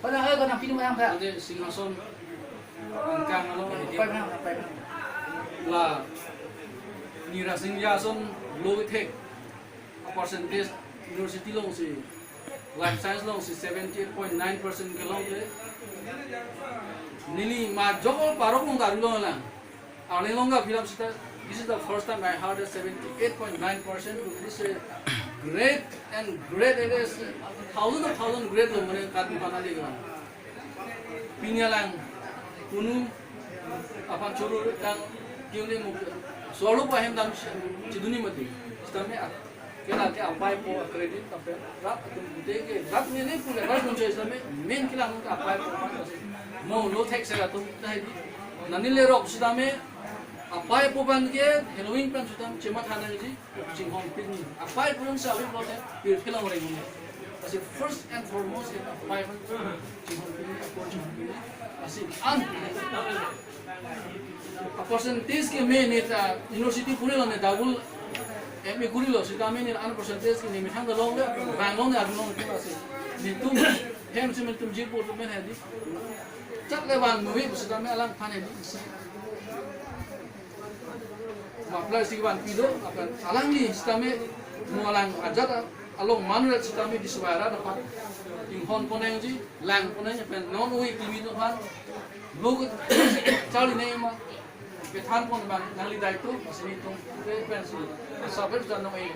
Padahal ơi con làm phim em kìa. Jadi Singhason angkang lo Quay bên nào, quay bên nào. là Nira Singhason low tech percentage university long si life science long si 78.9% ke long te nili ma jokol parok long daru long lang ale long ga film sita. This is the first time I heard a 78.9%. This is great and great. It is thousand great lo mane kadi panali gan pinya lang kunu apa churu kang kiune mu solo pa hem dam chiduni mati stame kela ke apai po credit tape rap tum de ke rap ne ne pule bar kun chai stame main kila mu apai po mo no tek se tum tai nanile rok stame apai po ban ke Halloween pan sutam chema thana ji chinghong pin apai po sa apai po te pir kila mo re Asi first and foremost in apai po chinghong pin approach asi an a percentage ke main eta university pure lo ne double MA kuri lo sita main an percentage ke ne mithang da long bang long ya long ke asi ni tum hem se tum jil po tum ne di chat le ban movie sita me alang phane di apply si ban pido akan alang ni stame mualang ajat along manual stame di suara dapat inghon poneng ji lang poneng pen non ui timi no han log chali nei ma pe than pon ban nang li dai tu sini tu pe pen si sabar jan no ei